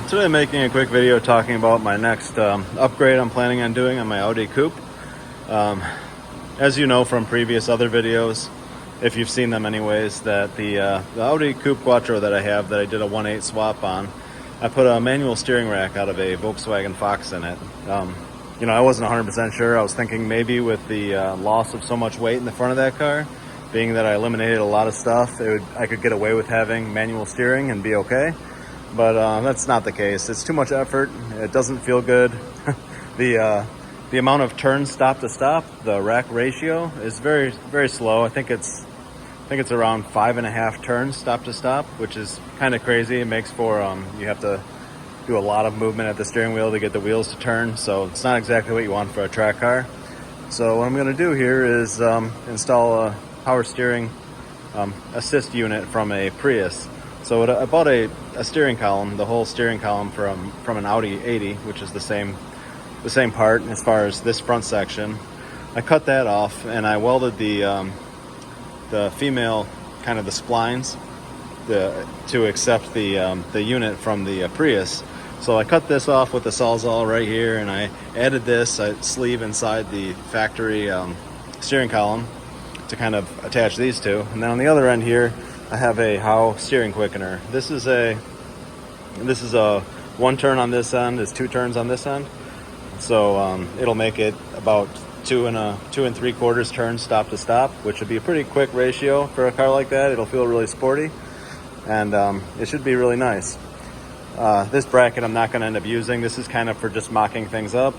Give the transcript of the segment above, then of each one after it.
Today I'm making a quick video talking about my next upgrade I'm planning on doing on my Audi Coupe. As you know from previous other videos, if you've seen them anyways, that the Audi Coupe Quattro that I have, that I did a 1/8 swap on, I put a manual steering rack out of a Volkswagen Fox in it. I wasn't 100% sure. I was thinking maybe with the loss of so much weight in the front of that car, being that I eliminated a lot of stuff, I could get away with having manual steering and be okay. But that's not the case. It's too much effort. It doesn't feel good. The amount of turns stop to stop, the rack ratio is very, very slow. I think it's around 5.5 turns stop to stop, which is kind of crazy. It makes for you have to do a lot of movement at the steering wheel to get the wheels to turn. So it's not exactly what you want for a track car. So what I'm going to do here is install a power steering assist unit from a Prius. So I bought a steering column, the whole steering column from an Audi 80, which is the same part as far as this front section. I cut that off and I welded the female kind of the splines to accept the unit from the Prius. So I cut this off with the Sawzall right here, and I added this sleeve inside the factory steering column to kind of attach these two. And then on the other end here, I have a Howe steering quickener. This is a 1 turn on this end, is 2 turns on this end. So it'll make it about 2 3/4 turns stop to stop, which would be a pretty quick ratio for a car like that. It'll feel really sporty, and it should be really nice. This bracket I'm not going to end up using. This is kind of for just mocking things up.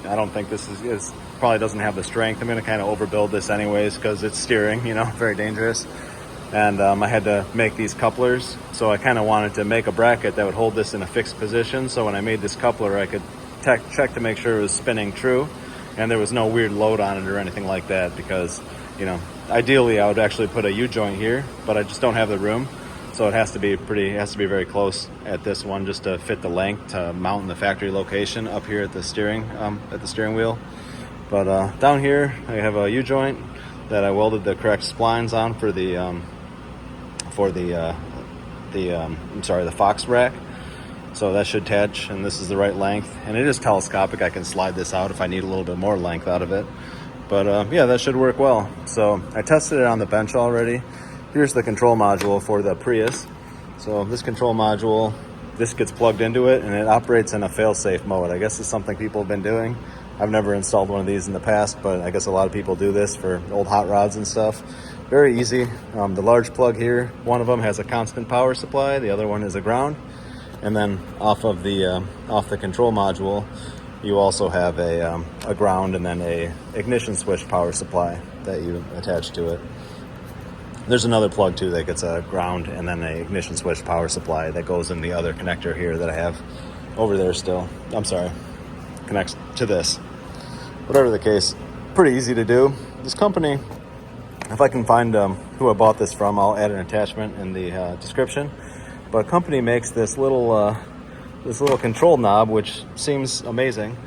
I don't think this is probably doesn't have the strength. I'm going to kind of overbuild this anyways because it's steering, very dangerous. And I had to make these couplers, so I kind of wanted to make a bracket that would hold this in a fixed position, so when I made this coupler I could check to make sure it was spinning true and there was no weird load on it or anything like that, because ideally I would actually put a U-joint here, but I just don't have the room, so it has to be very close at this one just to fit the length to mount in the factory location up here at the steering wheel. But down here I have a U-joint that I welded the correct splines on for the Fox rack. So that should attach, and this is the right length, and it is telescopic. I can slide this out if I need a little bit more length out of it. But yeah, that should work well. So I tested it on the bench already. Here's the control module for the Prius. So this control module, this gets plugged into it and it operates in a fail-safe mode. I guess it's something people have been doing. I've never installed one of these in the past, but I guess a lot of people do this for old hot rods and stuff. Very easy. The large plug here, one of them has a constant power supply, the other one is a ground. And then off the control module, you also have a ground and then a ignition switch power supply that you attach to it. There's another plug too that gets a ground and then a ignition switch power supply that goes in the other connector here that I have over there still. I'm sorry, connects to this. Whatever the case, pretty easy to do. This company, if I can find who I bought this from, I'll add an attachment in the description. But a company makes this little control knob, which seems amazing,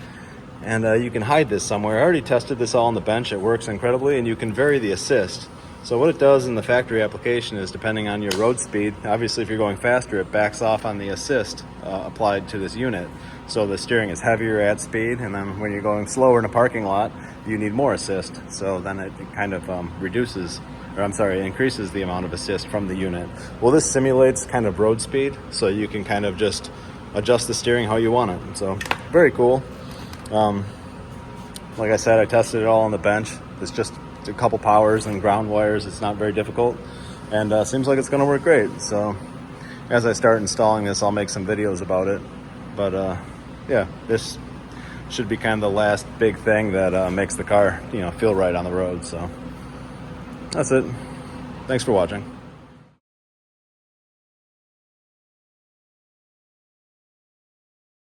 and you can hide this somewhere. I already tested this all on the bench. It works incredibly, and you can vary the assist. So what it does in the factory application is, depending on your road speed, obviously if you're going faster, it backs off on the assist applied to this unit. So the steering is heavier at speed, and then when you're going slower in a parking lot, you need more assist. So then it kind of increases the amount of assist from the unit. Well, this simulates kind of road speed, so you can kind of just adjust the steering how you want it. So very cool. Like I said, I tested it all on the bench. It's just a couple powers and ground wires. It's not very difficult, and seems like it's going to work great. So as I start installing this, I'll make some videos about it. But yeah, this should be kind of the last big thing that makes the car feel right on the road. So that's it. Thanks for watching.